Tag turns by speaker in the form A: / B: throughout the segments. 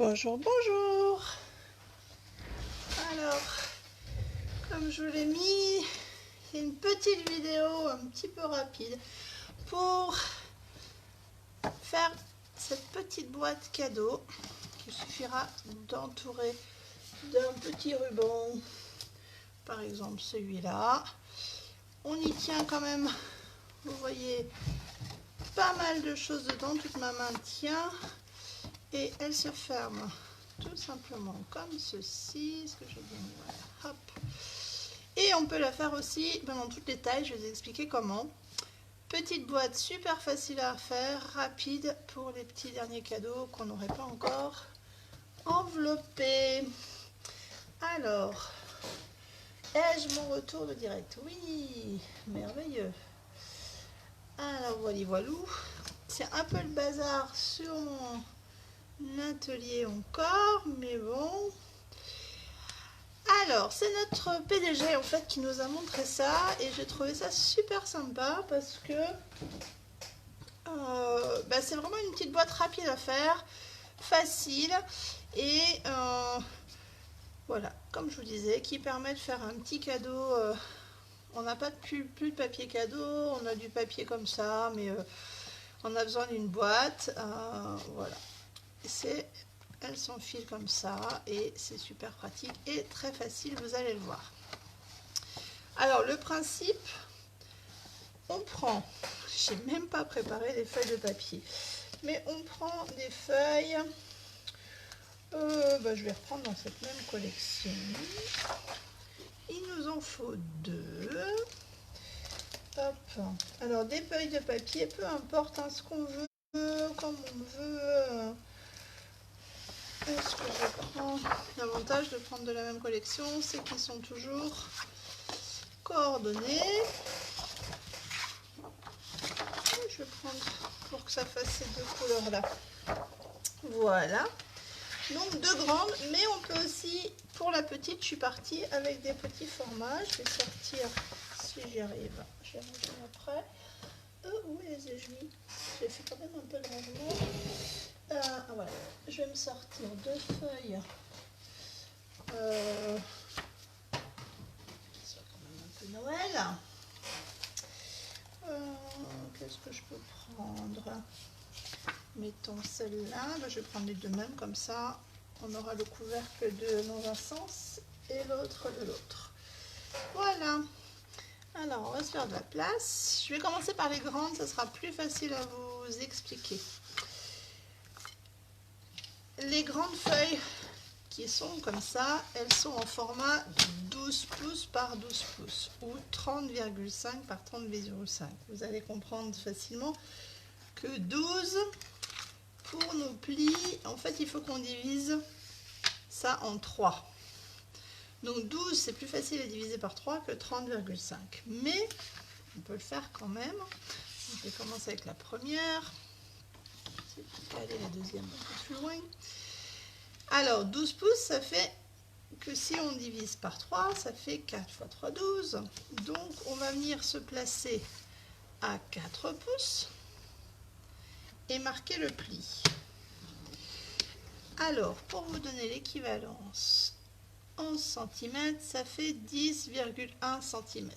A: Bonjour, bonjour. Alors, comme je vous l'ai mis, c'est une petite vidéo un petit peu rapide pour faire cette petite boîte cadeau qu'il suffira d'entourer d'un petit ruban, par exemple celui-là. On y tient quand même, vous voyez, pas mal de choses dedans, toute ma main tient. Et elle se ferme tout simplement comme ceci, ce que j'ai bien mis, voilà, hop. Et on peut la faire aussi dans toutes les tailles, je vais vous expliquer comment. Petite boîte super facile à faire, rapide pour les petits derniers cadeaux qu'on n'aurait pas encore enveloppés. Alors, ai-je mon retour de direct? Oui, merveilleux. Alors voilà, c'est un peu le bazar sur mon atelier encore, mais bon. Alors, c'est notre PDG en fait qui nous a montré ça et j'ai trouvé ça super sympa parce que c'est vraiment une petite boîte rapide à faire, facile et voilà, comme je vous disais, qui permet de faire un petit cadeau. On n'a pas plus de papier cadeau, on a du papier comme ça, mais on a besoin d'une boîte. Voilà. Elle s'enfile comme ça et c'est super pratique et très facile, vous allez le voir. Alors le principe, on prend, j'ai même pas préparé les feuilles de papier, mais on prend des feuilles, je vais reprendre dans cette même collection. Il nous en faut deux. Hop. Alors des feuilles de papier, peu importe hein, ce qu'on veut, comme on veut. Est-ce que je prends? L'avantage de prendre de la même collection, c'est qu'ils sont toujours coordonnés. Je vais prendre pour que ça fasse ces deux couleurs là. Voilà. Donc deux grandes, mais on peut aussi, pour la petite, je suis partie avec des petits formats. Je vais sortir, si j'y arrive, je vais ranger après. Où les ai-je mis? J'ai fait quand même un peu de rangement. Voilà. Je vais me sortir deux feuilles. Qui soit quand même un peu Noël. Qu'est-ce que je peux prendre? Mettons celle-là. Je vais prendre les deux mêmes, comme ça on aura le couvercle dans un sens et l'autre de l'autre. Voilà. Alors on va se faire de la place. Je vais commencer par les grandes, ça sera plus facile à vous expliquer. Les grandes feuilles qui sont comme ça, elles sont en format 12 pouces par 12 pouces ou 30,5 par 30,5. Vous allez comprendre facilement que 12 pour nos plis, en fait il faut qu'on divise ça en 3. Donc 12 c'est plus facile à diviser par 3 que 30,5. Mais on peut le faire quand même. Je vais commencer avec la première. C'est pour caler la deuxième un peu plus loin. Alors 12 pouces ça fait que si on divise par 3, ça fait 4 fois 3, 12. Donc on va venir se placer à 4 pouces et marquer le pli. Alors pour vous donner l'équivalence en centimètres, ça fait 10,1 cm.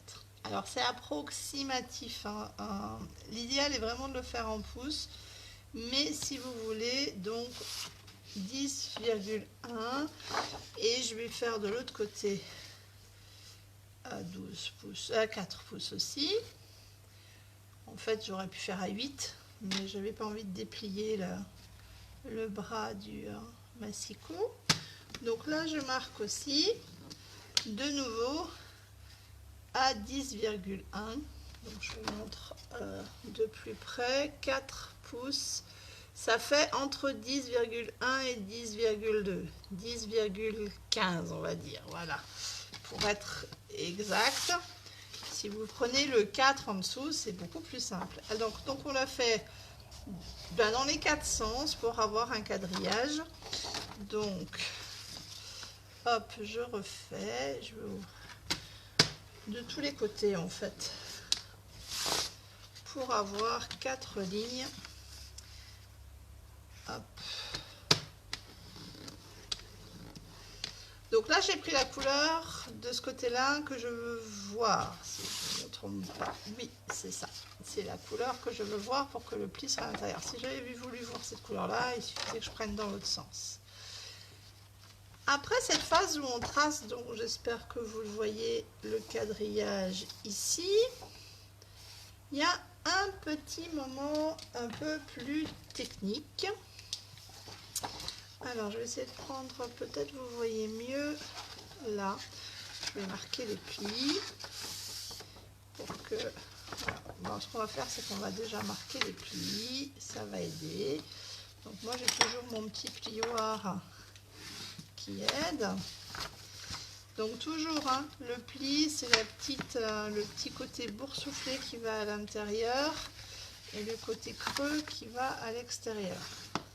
A: Alors c'est approximatif, hein. L'idéal est vraiment de le faire en pouces, mais si vous voulez, donc 10,1 et je vais faire de l'autre côté à 12 pouces, à 4 pouces aussi. En fait j'aurais pu faire à 8, mais je n'avais pas envie de déplier le bras du massicot. Donc là je marque aussi de nouveau à 10,1. Donc je vous montre de plus près. 4 pouces, ça fait entre 10,1 et 10,2, 10,15 on va dire, voilà, pour être exact. Si vous prenez le 4 en dessous, c'est beaucoup plus simple. Donc on l'a fait dans les 4 sens pour avoir un quadrillage. Donc hop, je refais, je vais de tous les côtés en fait pour avoir 4 lignes. Hop. Donc là, j'ai pris la couleur de ce côté-là que je veux voir, si je ne me trompe pas. Oui, c'est ça. C'est la couleur que je veux voir pour que le pli soit à l'intérieur. Si j'avais voulu voir cette couleur-là, il suffisait que je prenne dans l'autre sens. Après cette phase où on trace, donc j'espère que vous le voyez, le quadrillage ici, il y a un petit moment un peu plus technique. Alors, je vais essayer de prendre, peut-être vous voyez mieux là. Je vais marquer les plis pour que... Voilà. Bon, ce qu'on va faire, c'est qu'on va déjà marquer les plis. Ça va aider. Donc, moi, j'ai toujours mon petit plioir qui aide. Donc, toujours, hein, le pli, c'est la le petit côté boursouflé qui va à l'intérieur et le côté creux qui va à l'extérieur.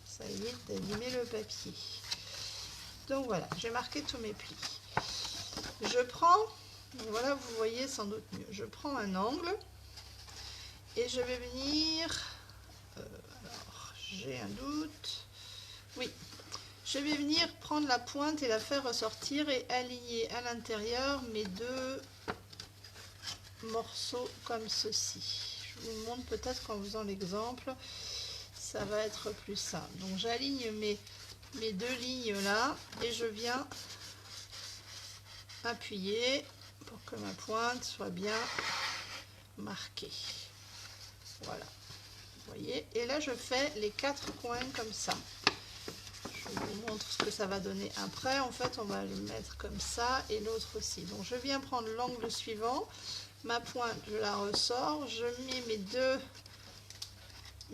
A: Ça évite d'abîmer le papier. Donc voilà, j'ai marqué tous mes plis. Je prends, donc voilà, vous voyez sans doute mieux. Je prends un angle et je vais venir, alors j'ai un doute, oui, je vais venir prendre la pointe et la faire ressortir et aligner à l'intérieur mes deux morceaux comme ceci. Je vous montre peut-être qu'en faisant l'exemple, ça va être plus simple. Donc j'aligne mes deux lignes là et je viens appuyer pour que ma pointe soit bien marquée. Voilà, vous voyez, et là je fais les 4 coins comme ça. Je vous montre ce que ça va donner après. En fait, on va le mettre comme ça et l'autre aussi. Donc je viens prendre l'angle suivant, ma pointe je la ressors, je mets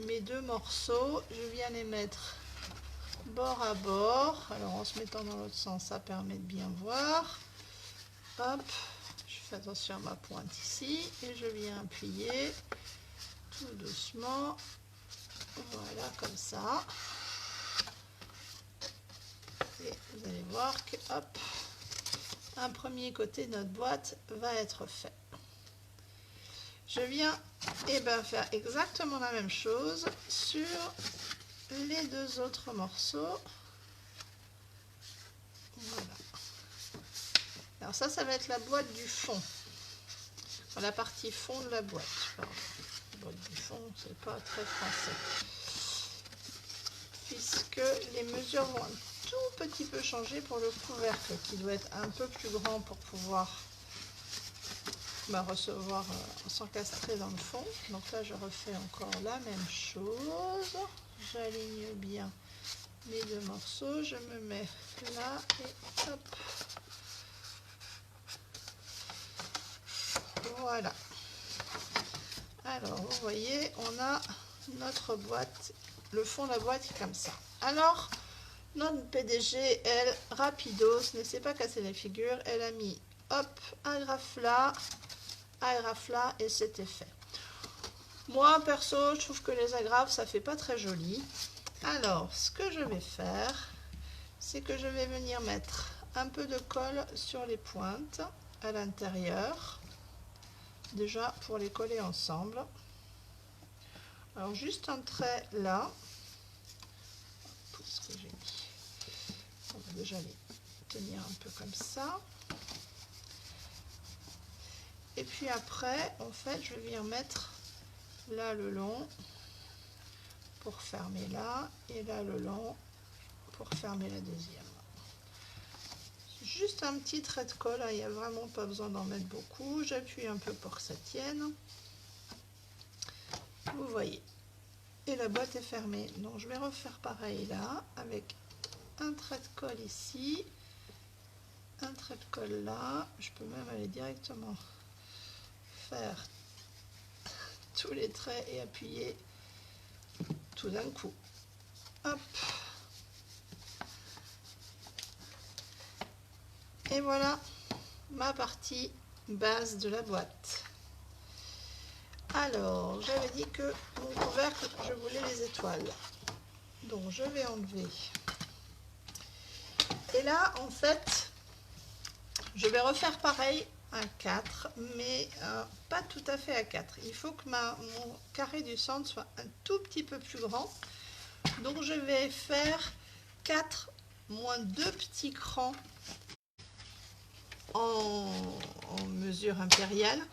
A: mes deux morceaux, je viens les mettre bord à bord. Alors en se mettant dans l'autre sens, ça permet de bien voir. Hop, je fais attention à ma pointe ici et je viens appuyer tout doucement. Voilà, comme ça. Et vous allez voir que hop, un premier côté de notre boîte va être fait. Je viens faire exactement la même chose sur les deux autres morceaux. Voilà. Alors ça va être la boîte du fond. La partie fond de la boîte. Alors, la boîte du fond, c'est pas très français. Puisque les mesures vont un tout petit peu changer pour le couvercle, qui doit être un peu plus grand pour pouvoir recevoir s'encastrer dans le fond. Donc là, je refais encore la même chose. J'aligne bien mes deux morceaux. Je me mets là et hop. Voilà. Alors, vous voyez, on a notre boîte, le fond de la boîte qui est comme ça. Alors, notre PDG, elle, rapidos, ne s'est pas cassé la figure. Elle a mis, hop, agrafe là, et c'était fait. Moi, perso, je trouve que les agrafes, ça fait pas très joli. Alors, ce que je vais faire, c'est que je vais venir mettre un peu de colle sur les pointes à l'intérieur. Déjà pour les coller ensemble. Alors juste un trait là. Ce que j'ai mis. On va déjà les tenir un peu comme ça. Et puis après, en fait, je vais venir mettre là le long pour fermer là et là le long pour fermer la deuxième. Juste un petit trait de colle, il n'y a vraiment pas besoin d'en mettre beaucoup. J'appuie un peu pour que ça tienne. Vous voyez. Et la boîte est fermée. Donc je vais refaire pareil là, avec un trait de colle ici, un trait de colle là. Je peux même aller directement faire tous les traits et appuyer tout d'un coup. Hop. Et voilà ma partie base de la boîte. Alors, j'avais dit que mon couvercle, je voulais les étoiles. Donc, je vais enlever. Et là, en fait, je vais refaire pareil à 4, mais pas tout à fait à 4. Il faut que mon carré du centre soit un tout petit peu plus grand. Donc, je vais faire 4 moins 2 petits crans en mesure impériale,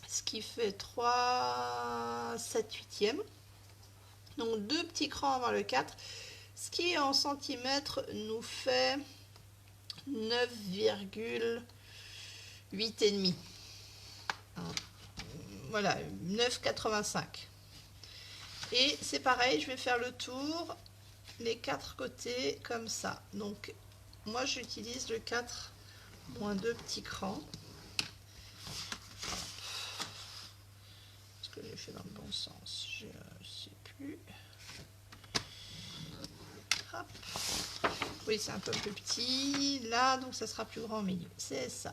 A: ce qui fait 3, 7 huitièmes. Donc 2 petits crans avant le 4, ce qui en centimètres nous fait 9,8 et demi. Voilà, 9,85. Et c'est pareil, je vais faire le tour, les 4 côtés comme ça. Donc moi j'utilise le 4 moins 2 petits crans. Est-ce que j'ai fait dans le bon sens? Je ne sais plus. Hop. Oui, c'est un peu plus petit là, donc ça sera plus grand au milieu. C'est ça.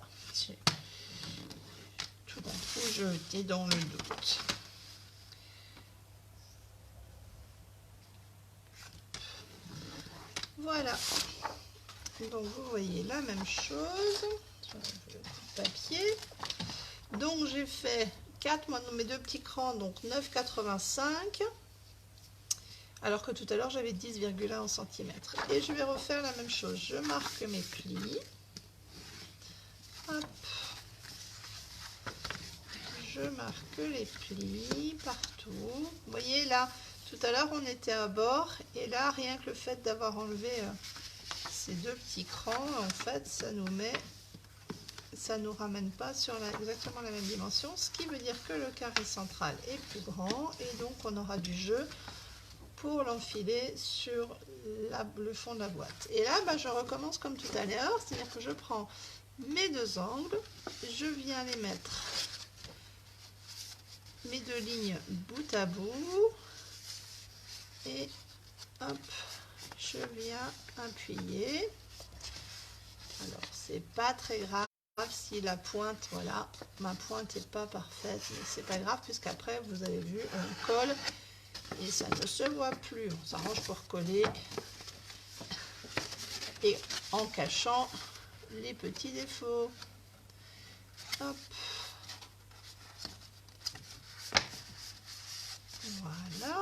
A: Tout d'un coup, j'étais dans le doute. Voilà. Donc vous voyez la même chose sur le papier. Donc j'ai fait 4 mes 2 petits crans, donc 9,85. Alors que tout à l'heure j'avais 10,1 en centimètres. Et je vais refaire la même chose. Je marque mes plis. Hop. Je marque les plis partout. Vous voyez là, tout à l'heure on était à bord. Et là, rien que le fait d'avoir enlevé ces 2 petits crans, en fait, ça nous ramène pas sur exactement la même dimension. Ce qui veut dire que le carré central est plus grand. Et donc on aura du jeu pour l'enfiler sur le fond de la boîte. Et là, je recommence comme tout à l'heure, c'est-à-dire que je prends mes 2 angles, je viens les mettre, mes 2 lignes bout à bout, et hop, je viens appuyer. Alors, c'est pas très grave si la pointe, voilà, ma pointe n'est pas parfaite, mais c'est pas grave, puisqu'après, vous avez vu, on colle, et ça ne se voit plus. On s'arrange pour coller et en cachant les petits défauts. Hop. Voilà.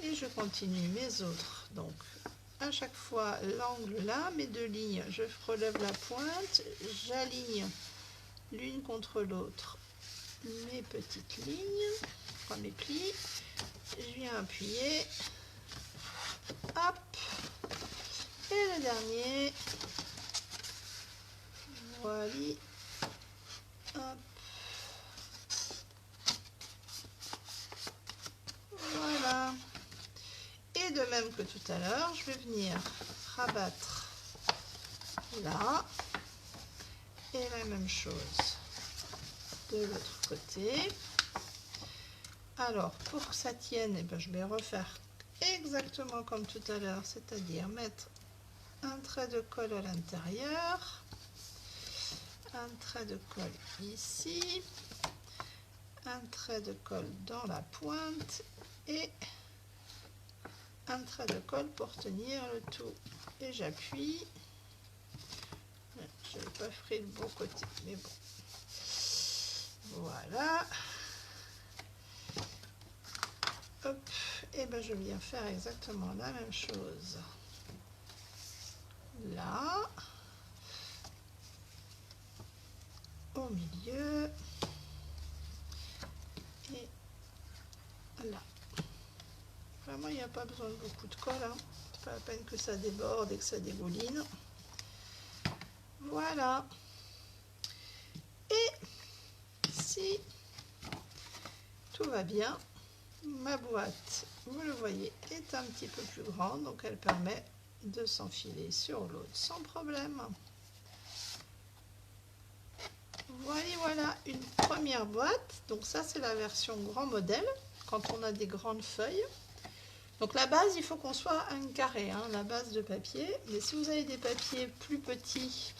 A: Et je continue mes autres. Donc à chaque fois l'angle là, mes 2 lignes, je relève la pointe, j'aligne l'une contre l'autre mes petites lignes, enfin mes plis, je viens appuyer, hop, et le dernier, voilà, hop, voilà. Et de même que tout à l'heure, je vais venir rabattre là, et la même chose de l'autre côté. Alors pour que ça tienne, je vais refaire exactement comme tout à l'heure, c'est-à-dire mettre un trait de colle à l'intérieur, un trait de colle ici, un trait de colle dans la pointe et un trait de colle pour tenir le tout. Et j'appuie. Je n'ai pas pris le bon côté, mais bon. Voilà. Hop, et je viens faire exactement la même chose là, au milieu et là. Vraiment, il n'y a pas besoin de beaucoup de colle, hein. C'est pas la peine que ça déborde et que ça dégouline. Voilà. Et si tout va bien, ma boîte, vous le voyez, est un petit peu plus grande, donc elle permet de s'enfiler sur l'autre sans problème. Voilà une première boîte. Donc ça, c'est la version grand modèle, quand on a des grandes feuilles. Donc la base, il faut qu'on soit un carré, hein, la base de papier. Mais si vous avez des papiers plus petits,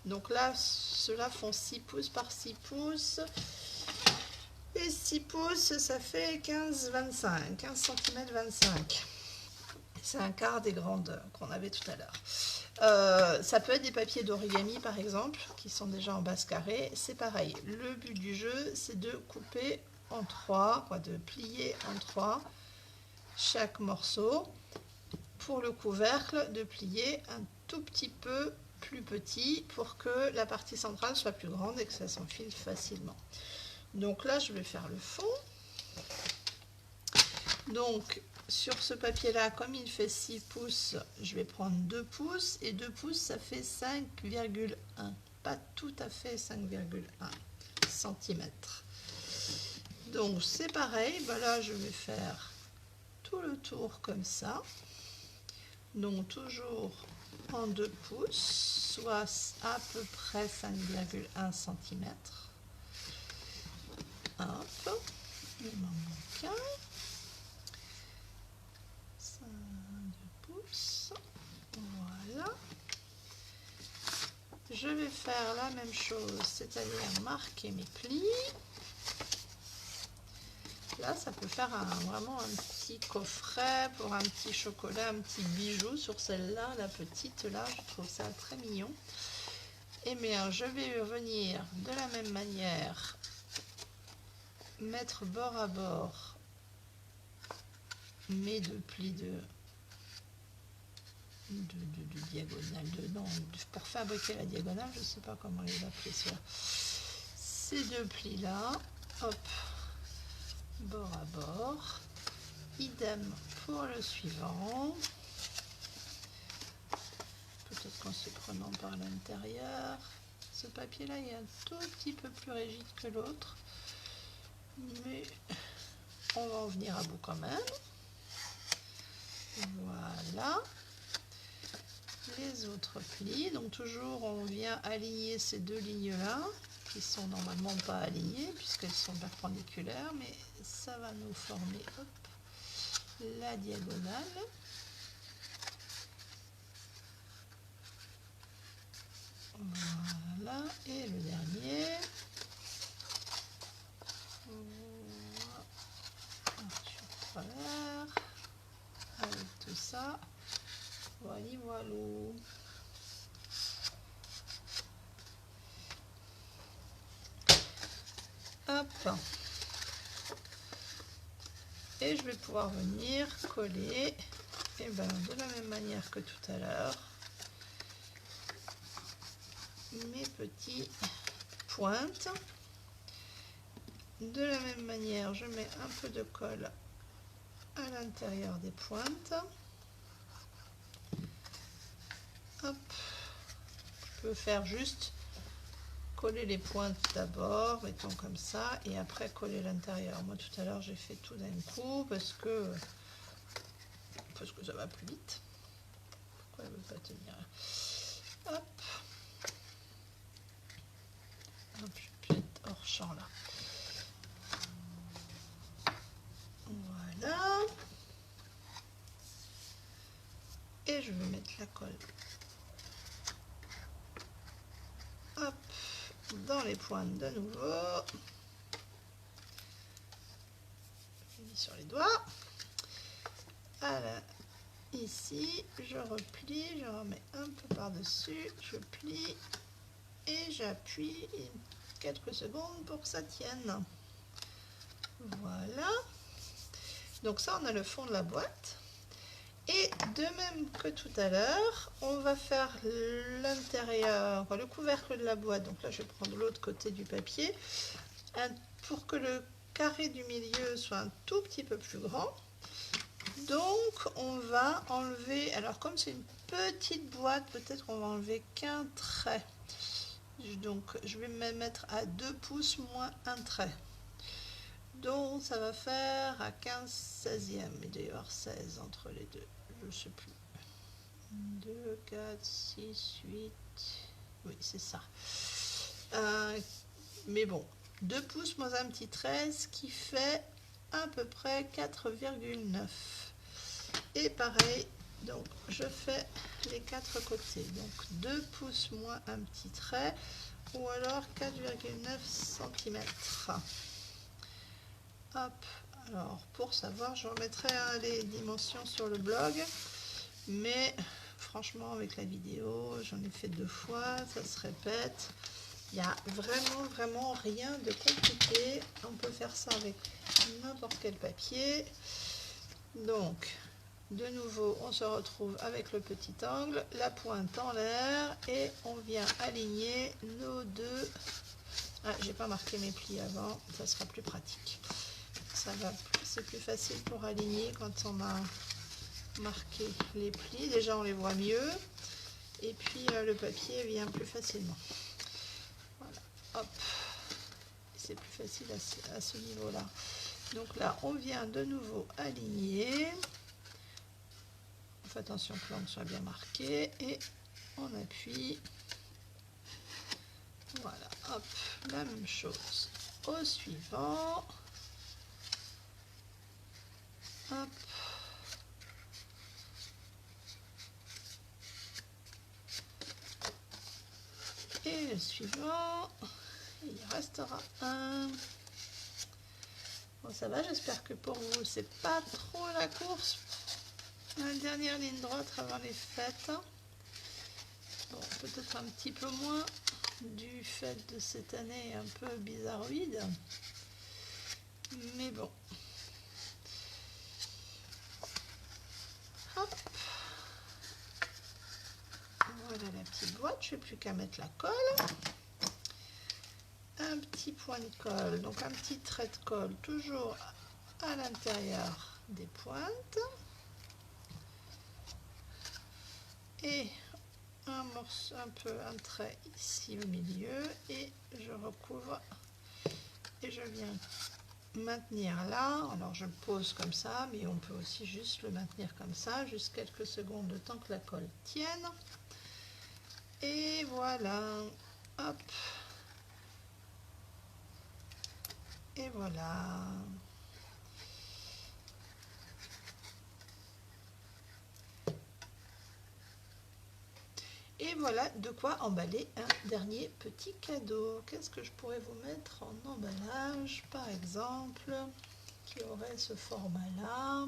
A: donc là, ceux-là font 6 pouces par 6 pouces. Et 6 pouces, ça fait 15 cm 25. C'est un quart des grandeurs qu'on avait tout à l'heure. Ça peut être des papiers d'origami par exemple, qui sont déjà en base carrée. C'est pareil. Le but du jeu, c'est de couper en 3, de plier en 3 chaque morceau. Pour le couvercle, de plier un tout petit peu plus petit pour que la partie centrale soit plus grande et que ça s'enfile facilement. Donc là, je vais faire le fond. Donc, sur ce papier-là, comme il fait 6 pouces, je vais prendre 2 pouces. Et 2 pouces, ça fait 5,1. Pas tout à fait 5,1 cm. Donc, c'est pareil. Ben là, je vais faire tout le tour comme ça. Donc, toujours en 2 pouces, soit à peu près 5,1 cm. Hop, il m'en manque un. 2 pouces. Voilà. Je vais faire la même chose, c'est-à-dire marquer mes plis. Là, ça peut faire vraiment un petit coffret pour un petit chocolat, un petit bijou sur celle-là, la petite là, je trouve ça très mignon. Et bien, je vais venir de la même manière mettre bord à bord mes 2 plis de diagonale pour fabriquer la diagonale, je ne sais pas comment les appeler ça. Ces 2 plis là, hop, bord à bord, idem pour le suivant, peut-être qu'en se prenant par l'intérieur. Ce papier là est un tout petit peu plus rigide que l'autre, mais on va en venir à bout quand même. Voilà. Les autres plis, donc toujours on vient aligner ces 2 lignes là qui sont normalement pas alignées puisqu'elles sont perpendiculaires, mais ça va nous former hop, la diagonale. Voilà, et le dernier. Sur travers avec tout ça. Voilà, voilà. Hop. Et je vais pouvoir venir coller, et ben, de la même manière que tout à l'heure, mes petits pointes. De la même manière, je mets un peu de colle à l'intérieur des pointes. Hop. Je peux faire juste coller les pointes d'abord, mettons comme ça, et après coller l'intérieur. Moi tout à l'heure j'ai fait tout d'un coup parce que ça va plus vite. Pourquoi elle ne veut pas tenir? Hop. Hop, je vais plus être hors champ là. Voilà. Et je vais mettre la colle. Hop. Dans les pointes de nouveau. Je mets sur les doigts. Voilà. Ici, je replie, je remets un peu par-dessus, je plie et j'appuie quelques secondes pour que ça tienne. Voilà. Donc ça, on a le fond de la boîte. Et de même que tout à l'heure, on va faire l'intérieur, le couvercle de la boîte. Donc là, je vais prendre l'autre côté du papier pour que le carré du milieu soit un tout petit peu plus grand. Donc, on va enlever, alors comme c'est une petite boîte, peut-être on va enlever qu'un trait. Donc, je vais me mettre à 2 pouces moins un trait. Donc, ça va faire à 15/16e. Il doit y avoir 16 entre les deux. Je ne sais plus. 2, 4, 6, 8. Oui, c'est ça. Mais bon, 2 pouces moins un petit trait, ce qui fait à peu près 4,9. Et pareil, donc je fais les 4 côtés. Donc 2 pouces moins un petit trait, ou alors 4,9 cm. Hop, alors pour savoir, je remettrai les dimensions sur le blog, mais franchement avec la vidéo, j'en ai fait 2 fois, ça se répète. Il n'y a vraiment rien de compliqué. On peut faire ça avec n'importe quel papier. Donc, De nouveau, on se retrouve avec le petit angle, la pointe en l'air et on vient aligner nos deux. Ah, j'ai pas marqué mes plis avant, ça sera plus pratique. C'est plus facile pour aligner quand on a marqué les plis. Déjà, on les voit mieux et puis le papier vient plus facilement. Voilà, hop, c'est plus facile à ce niveau-là. Donc là, on vient de nouveau aligner. Faites attention que l'angle soit bien marqué et on appuie. Voilà, hop, la même chose au suivant. Hop. Et le suivant, il restera un. Bon, ça va, j'espère que pour vous, c'est pas trop la course. La dernière ligne droite avant les fêtes. Bon, peut-être un petit peu moins du fait de cette année un peu bizarroïde. Mais bon. Hop. Voilà la petite boîte, je n'ai plus qu'à mettre la colle. Un petit point de colle, donc un petit trait de colle toujours à l'intérieur des pointes. Et un morceau, un trait ici au milieu et je recouvre et je viens maintenir là. Alors je le pose comme ça, mais on peut aussi juste le maintenir comme ça, juste quelques secondes de temps que la colle tienne. Et voilà, hop, et voilà. Et voilà de quoi emballer un dernier petit cadeau. Qu'est-ce que je pourrais vous mettre en emballage, par exemple, qui aurait ce format-là?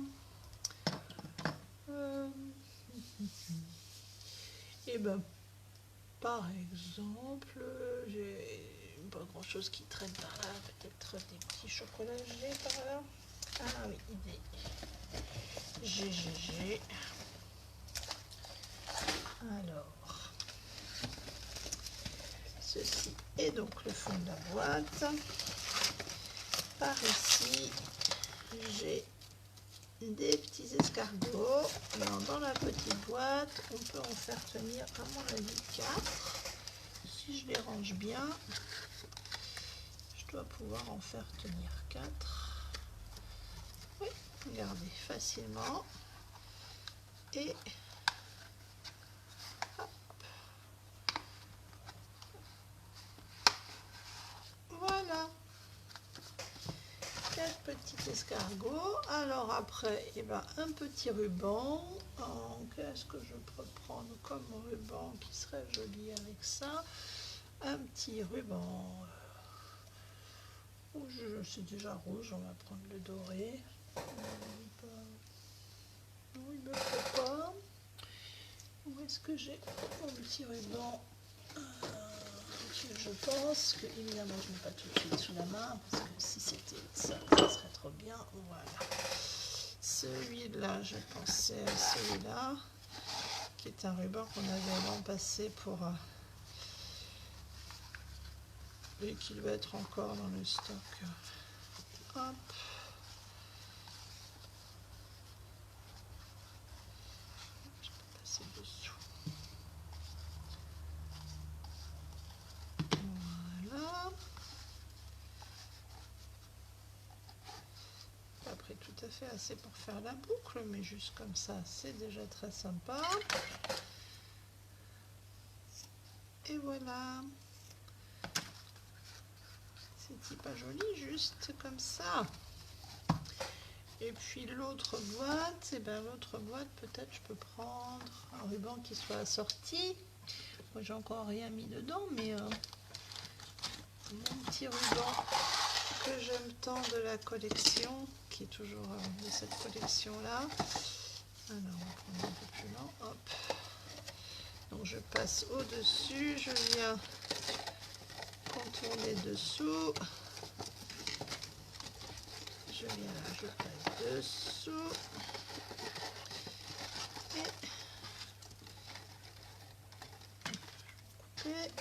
A: Et ben, par exemple, j'ai pas grand-chose qui traîne par là. Peut-être des petits chocolats gelés par là. Ah oui, idée. GGG. Alors, ceci est donc le fond de la boîte. Par ici, j'ai des petits escargots. Alors, dans la petite boîte, on peut en faire tenir, à mon avis, 4. Si je les range bien, je dois pouvoir en faire tenir 4. Oui, regardez, facilement. Et hop. Voilà. 4 petits escargots. Alors après, eh ben, un petit ruban. Qu'est-ce que je peux prendre comme ruban qui serait joli avec ça? Un petit ruban rouge, c'est déjà rouge, on va prendre le doré. Non, il me faut pas. Où est-ce que j'ai mon petit ruban? Je pense que, évidemment, je ne mets pas tout de suite sous la main, parce que si c'était ça, ça serait trop bien. Voilà. Celui-là, je pensais à celui-là, qui est un ruban qu'on avait l'an passé pour... et qui doit être encore dans le stock. Hop. Je peux passer dessous. Voilà. Pas pris tout à fait assez pour faire la boucle, mais juste comme ça, c'est déjà très sympa. Et voilà. C'est pas joli, juste comme ça. Et puis l'autre boîte, et ben l'autre boîte, peut-être je peux prendre un ruban qui soit assorti. Moi j'ai encore rien mis dedans, mais mon petit ruban que j'aime tant de la collection, qui est toujours de cette collection-là. Alors on va prendre un peu plus lent, hop. Donc je passe au-dessus, je viens contourner dessous. Je viens là, je passe dessous. couper.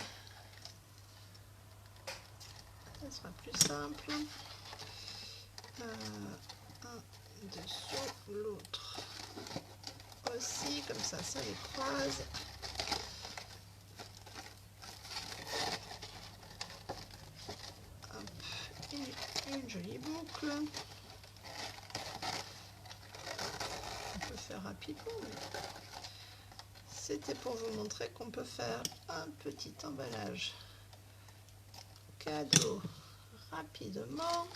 A: Ça sera plus simple. Un dessous l'autre aussi, comme ça les croise. Hop, une jolie boucle. On peut faire rapidement, mais c'était pour vous montrer qu'on peut faire un petit emballage cadeau rapidement.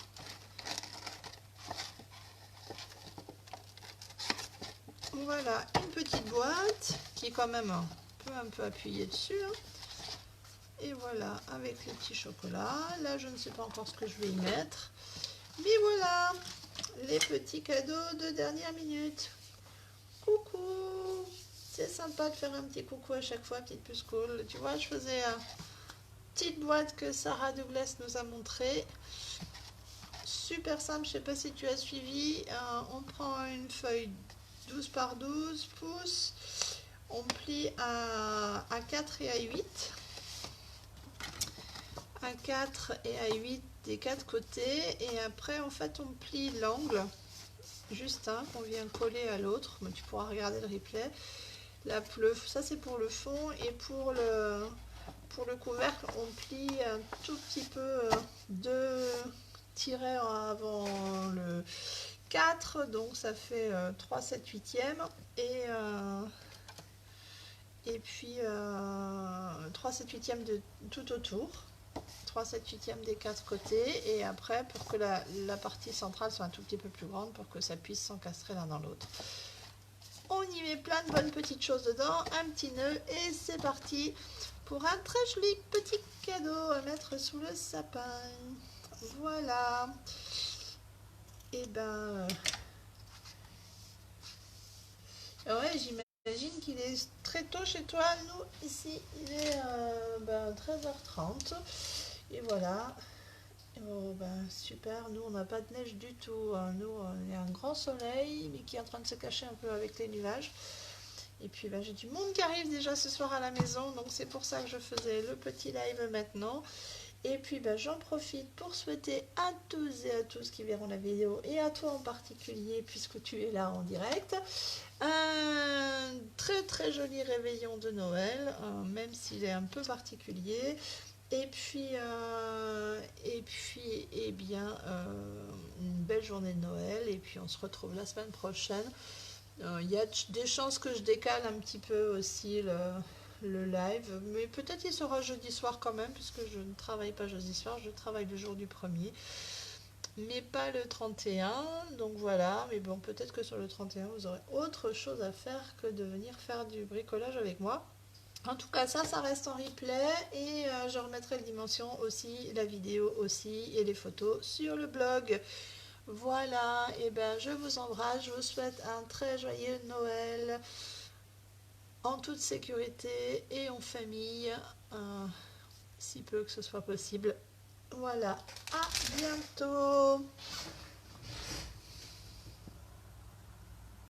A: Voilà, une petite boîte qui est quand même un peu appuyée dessus. Et voilà, avec les petits chocolats. Là, je ne sais pas encore ce que je vais y mettre. Mais voilà, les petits cadeaux de dernière minute. Coucou! C'est sympa de faire un petit coucou à chaque fois, petite puce cool. Tu vois, je faisais une petite boîte que Sarah Douglas nous a montré. Super simple, je ne sais pas si tu as suivi. On prend une feuille 12 par 12 pouces. On plie à 4 et à 8. À 4 et à 8 des 4 côtés. Et après, en fait, on plie l'angle. Juste un qu'on vient coller à l'autre. Mais tu pourras regarder le replay. Ça, c'est pour le fond. Et pour le couvercle, on plie un tout petit peu 2 tirets avant le 4, donc ça fait 3, 7, 8e et puis 3, 7, 8e de tout autour, 3, 7, 8e des 4 côtés, et après pour que la partie centrale soit un tout petit peu plus grande pour que ça puisse s'encastrer l'un dans l'autre. On y met plein de bonnes petites choses dedans, un petit nœud, et c'est parti pour un très joli petit cadeau à mettre sous le sapin. Voilà. Et ben ouais, j'imagine qu'il est très tôt chez toi. Nous ici il est 13h30 et voilà. Oh, super, nous on n'a pas de neige du tout, nous il y a un grand soleil mais qui est en train de se cacher un peu avec les nuages. Et puis j'ai du monde qui arrive déjà ce soir à la maison, donc c'est pour ça que je faisais le petit live maintenant. Et puis j'en profite pour souhaiter à tous et à tous qui verront la vidéo, et à toi en particulier puisque tu es là en direct, un très très joli réveillon de Noël, même s'il est un peu particulier. Et puis eh bien, une belle journée de Noël, et puis on se retrouve la semaine prochaine. Il y a des chances que je décale un petit peu aussi le live, mais peut-être il sera jeudi soir quand même, puisque je ne travaille pas jeudi soir, je travaille le jour du 1er, mais pas le 31, donc voilà. Mais bon, peut-être que sur le 31 vous aurez autre chose à faire que de venir faire du bricolage avec moi. En tout cas, ça reste en replay, et je remettrai les dimensions aussi, la vidéo aussi, et les photos sur le blog. Voilà, et je vous embrasse, je vous souhaite un très joyeux Noël, en toute sécurité et en famille, si peu que ce soit possible. Voilà, à bientôt.